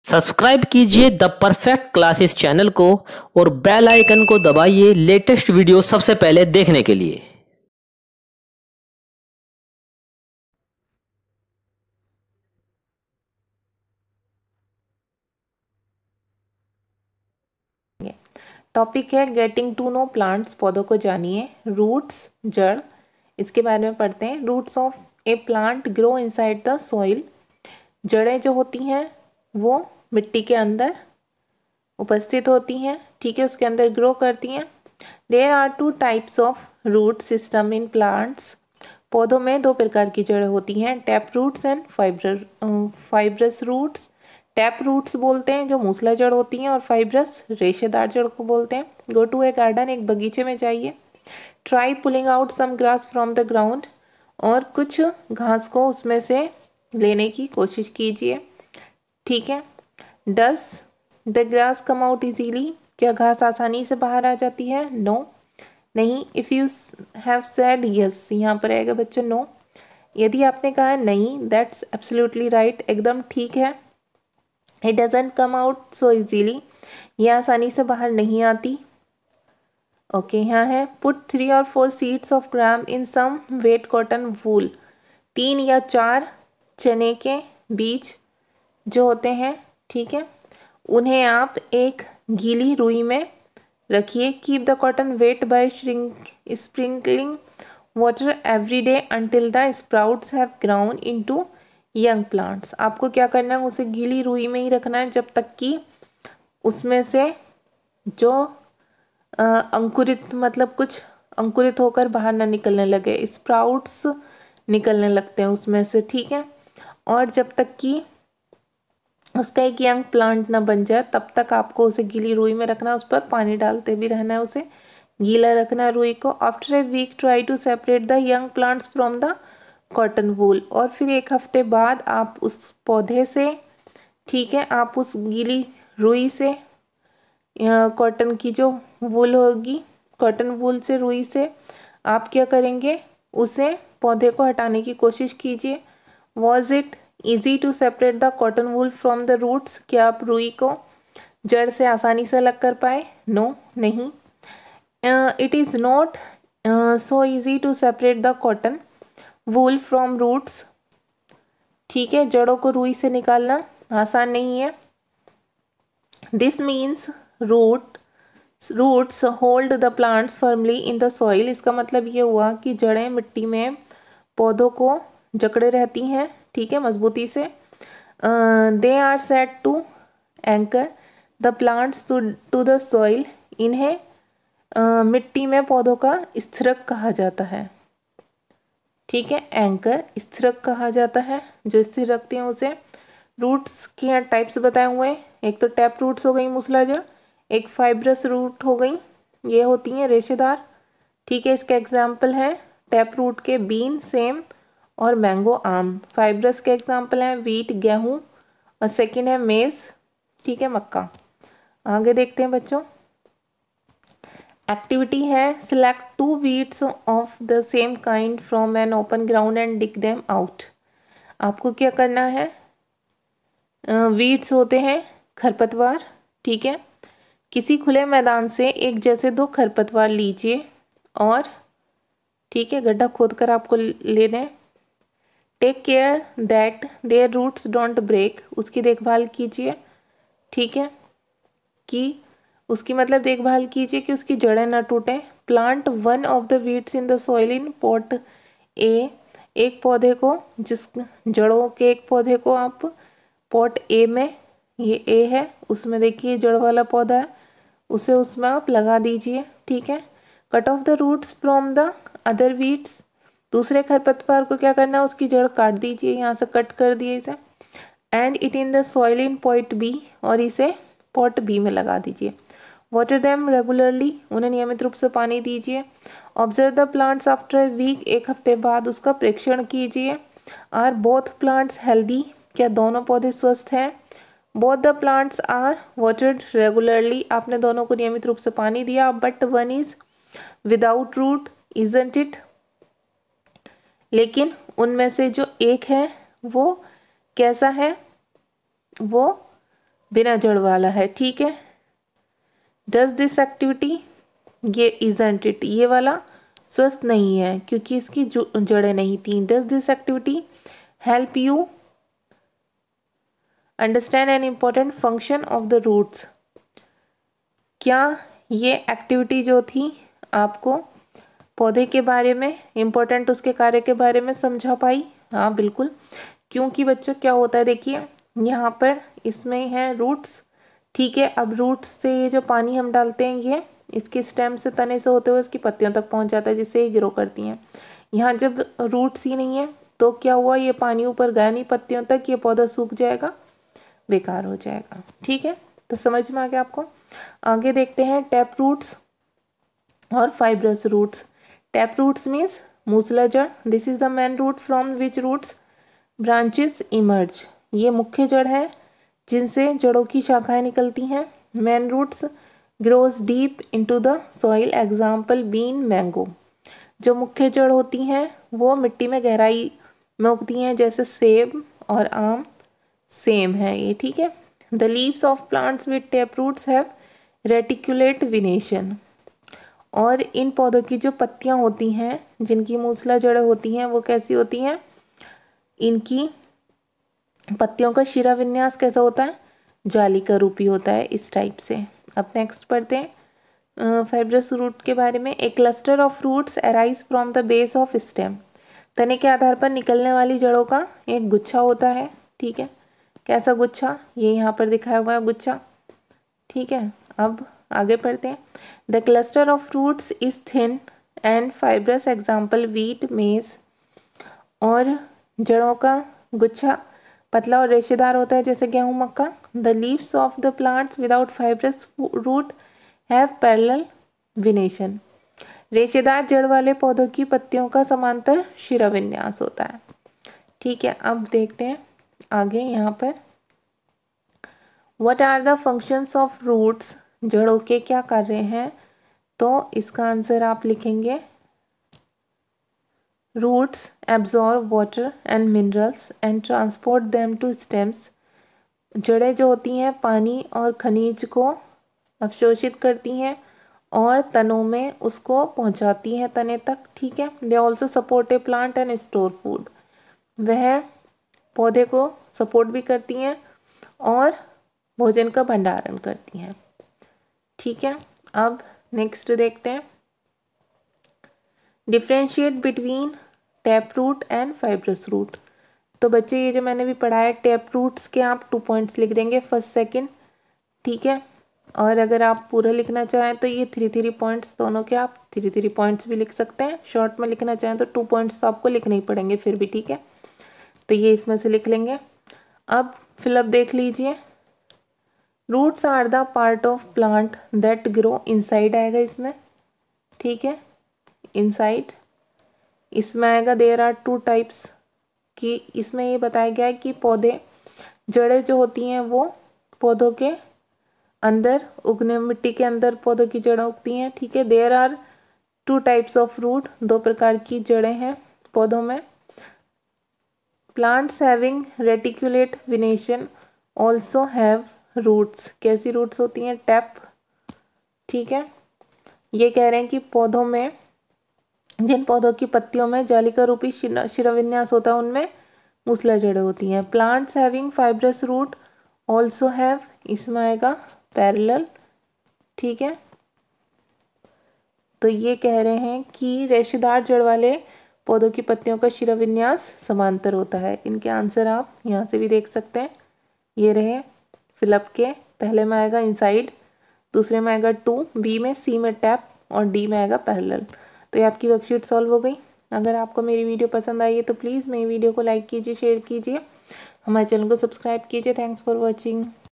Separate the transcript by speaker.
Speaker 1: Subscribe कीजिए the perfect classes channel को और बेल आइकन को दबाइए लेटेस्ट वीडियो सबसे पहले देखने के लिए।
Speaker 2: टॉपिक है गेटिंग टू नो प्लांट्स। पौधों को जानिए। रूट्स, जड़, इसके बारे में पढ़ते हैं। Roots of a plant grow inside the soil. जड़ें जो होती हैं वो मिट्टी के अंदर उपस्थित होती हैं, ठीक है, उसके अंदर ग्रो करती हैं। There are two types of root system in plants. पौधों में दो प्रकार की जड़ें होती हैं, tap roots and fibrous roots. Tap roots बोलते हैं जो मूसला जड़ होती हैं, और फाइब्रस रेशेदार जड़ को बोलते हैं। गो टू ए गार्डन, एक बगीचे में जाइए। Try pulling out some grass from the ground, और कुछ घास को उसमें से लेने की कोशिश कीजिए, ठीक है। Does the grass come out easily, क्या घास आसानी से बाहर आ जाती है? नो, नहीं। If you have said yes, यहाँ पर आएगा बच्चों नो। यदि आपने कहा नहीं, दैट्स एब्सोल्युटली राइट, एकदम ठीक है। It doesn't come out so easily, यह आसानी से बाहर नहीं आती। ओके, यहाँ है put 3 or 4 seeds of gram in some wet cotton wool. 3 या 4 चने के बीज जो होते हैं, ठीक है, उन्हें आप एक गीली रुई में रखिए। Keep the cotton weight by sprinkling water every day until the sprouts have ground into young plants. आपको क्या करना है, उसे गीली रुई में ही रखना है जब तक कि उसमें से जो अंकुरित, मतलब कुछ अंकुरित होकर बाहर ना निकलने लगे, स्प्राउट्स निकलने लगते हैं उसमें से, ठीक है। और जब तक कि उसका एक यंग प्लांट ना बन जाए तब तक आपको उसे गीली रुई में रखना है, उस पर पानी डालते भी रहना है, उसे गीला रखना है रुई को। After a week try to separate the young plants from the cotton wool, और फिर एक हफ्ते बाद आप उस पौधे से, ठीक है, आप उस गीली रुई से, कॉटन की जो वूल होगी, कॉटन वूल से, रुई से आप क्या करेंगे, उसे पौधे को हटाने की कोशिश कीजिए। Was it easy to separate the cotton wool from the roots, क्या आप रुई को जड़ से आसानी से अलग कर पाए? नो, नहीं। It is not so easy to separate the cotton wool from roots, ठीक है, जड़ों को रुई से निकालना आसान नहीं है। This means roots hold the plants firmly in the soil. इसका मतलब ये हुआ कि जड़ें मिट्टी में पौधों को जकड़े रहती हैं, ठीक है, मजबूती से। They are set to anchor the plants to the soil. इन्हें मिट्टी में पौधों का स्थिरक कहा जाता है, ठीक है, एंकर, स्थिरक कहा जाता है, जो स्थिर रखते हैं उसे। रूट्स के यहाँ टाइप्स बताए हुए हैं, एक तो टैप रूट्स हो गई मूसला जड़, एक फाइब्रस रूट हो गई, ये होती हैं रेशेदार, ठीक है। इसके एग्जाम्पल हैं टैप रूट के बीन, सेम और मैंगो, आम। फाइब्रस के एग्जाम्पल हैं वीट, गेहूँ, और सेकंड है मेज़, ठीक है, मक्का। आगे देखते हैं बच्चों, एक्टिविटी है select 2 weeds of the same kind from an open ground and dig them out. आपको क्या करना है, वीड्स होते हैं खरपतवार, ठीक है, किसी खुले मैदान से एक जैसे 2 खरपतवार लीजिए, और ठीक है, गड्ढा खोद कर आपको लेना है। Take care that their roots don't break, उसकी देखभाल कीजिए, ठीक है, कि उसकी मतलब देखभाल कीजिए कि उसकी जड़ें ना टूटें। Plant 1 of the weeds in the soil in pot A, एक पौधे को, जिस जड़ों के एक पौधे को आप पॉट ए में, ये ए है, उसमें देखिए जड़ वाला पौधा है, उसे उसमें आप लगा दीजिए, ठीक है। Cut off the roots from the other weeds, दूसरे खरपतवार को क्या करना है, उसकी जड़ काट दीजिए, यहाँ से कट कर दिए इसे। And it in the soil in pot B, और इसे पॉट बी में लगा दीजिए। वाटर देम रेगुलरली, उन्हें नियमित रूप से पानी दीजिए। Observe the plants after a week, एक हफ्ते बाद उसका प्रेक्षण कीजिए। आर बोथ प्लांट्स हेल्दी, क्या दोनों पौधे स्वस्थ हैं? Both the plants are watered regularly, आपने दोनों को नियमित रूप से पानी दिया, but one is without root isn't it, लेकिन उनमें से जो एक है वो कैसा है, वो बिना जड़ वाला है, ठीक है। डज दिस एक्टिविटी, ये इजंट इट, ये वाला स्वस्थ नहीं है क्योंकि इसकी जड़ें नहीं थी। Does this activity help you understand an important function of the roots, क्या ये एक्टिविटी जो थी आपको पौधे के बारे में इम्पोर्टेंट उसके कार्य के बारे में समझा पाई? हाँ बिल्कुल, क्योंकि बच्चों क्या होता है, देखिए यहाँ पर इसमें है रूट्स, ठीक है। अब रूट्स से ये जो पानी हम डालते हैं ये इसके स्टेम से, तने से होते हुए इसकी पत्तियों तक पहुँच जाता है जिससे ये ग्रो करती हैं। यहाँ जब रूट्स ही नहीं है तो क्या हुआ, ये पानी ऊपर गया नहीं पत्तियों तक, ये पौधा सूख जाएगा, बेकार हो जाएगा, ठीक है। तो समझ में आ गया आपको। आगे देखते हैं टैप रूट्स और fibrous roots. Tap roots means मूसला जड़, this is the main root from which roots branches emerge, ये मुख्य जड़ है जिनसे जड़ों की शाखाएं निकलती हैं। Main roots grows deep into the soil, example bean mango, जो मुख्य जड़ होती हैं वो मिट्टी में गहराई में उगती हैं, जैसे सेब और आम, सेम है ये, ठीक है। The leaves of plants with tap roots have reticulate venation, और इन पौधों की जो पत्तियां होती हैं जिनकी मूसला जड़ें होती हैं वो कैसी होती हैं, इनकी पत्तियों का शिरा विन्यास कैसा होता है, जाली का रूपी होता है, इस टाइप से। अब नेक्स्ट पढ़ते हैं फाइब्रस रूट के बारे में। A cluster of roots arise from the base of stem, तने के आधार पर निकलने वाली जड़ों का एक गुच्छा होता है, ठीक है। कैसा गुच्छा, ये यहाँ पर दिखाया हुआ है गुच्छा, ठीक है। अब आगे पढ़ते हैं। The cluster of roots is thin and fibrous, example wheat maize, और जड़ों का गुच्छा पतला और रेशेदार होता है जैसे गेहूं मक्का। The leaves of the plants without fibrous root have parallel venation, रेशेदार जड़ वाले पौधों की पत्तियों का समांतर शिरा विन्यास होता है, ठीक है। अब देखते हैं आगे यहाँ पर, what are the functions of roots, जड़ों के क्या कार्य हैं, तो इसका आंसर आप लिखेंगे roots absorb water and minerals and transport them to stems, जड़ें जो होती हैं पानी और खनिज को अवशोषित करती हैं और तनों में उसको पहुंचाती हैं तने तक, ठीक है। They also support A plant and store food, वह पौधे को सपोर्ट भी करती हैं और भोजन का भंडारण करती हैं, ठीक है। अब नेक्स्ट देखते हैं, differentiate between tap root and fibrous root. तो बच्चे ये जो मैंने भी पढ़ा है, टैप रूट्स के आप 2 पॉइंट्स लिख देंगे, फर्स्ट सेकंड, ठीक है। और अगर आप पूरा लिखना चाहें तो ये 3 पॉइंट्स दोनों के आप 3 पॉइंट्स भी लिख सकते हैं। शॉर्ट में लिखना चाहें तो 2 पॉइंट्स तो आपको लिखने ही पड़ेंगे फिर भी, ठीक है। तो ये इसमें से लिख लेंगे। अब फिलअप देख लीजिए, roots are the part of plant that grow inside आएगा इसमें, ठीक है, इनसाइड। इसमें आएगा देयर आर 2 टाइप्स, कि इसमें ये बताया गया है कि पौधे जड़ें जो होती हैं वो पौधों के अंदर उगने, मिट्टी के अंदर पौधों की जड़ें उगती हैं, ठीक है। There are 2 types of root, 2 प्रकार की जड़ें हैं पौधों में। Plants having reticulate venation also have roots, कैसी रूट्स होती हैं, टैप, ठीक है। ये कह रहे हैं कि पौधों में, जिन पौधों की पत्तियों में जालिका रूपी शिराविन्यास होता है उनमें मूसला जड़ें होती हैं। Plants having fibrous root also have, इसमें आएगा पैरेलल, ठीक है। तो ये कह रहे हैं कि रेशेदार जड़ वाले पौधों की पत्तियों का शिराविन्यास समांतर होता है। इनके आंसर आप यहाँ से भी देख सकते हैं, ये रहे फिलअप के। पहले में आएगा इनसाइड, दूसरे में आएगा 2, बी में, सी में टैप और डी में आएगा पैरेलल। तो ये आपकी वर्कशीट सॉल्व हो गई। अगर आपको मेरी वीडियो पसंद आई है तो प्लीज़ मेरी वीडियो को लाइक कीजिए, शेयर कीजिए, हमारे चैनल को सब्सक्राइब कीजिए। Thanks for watching.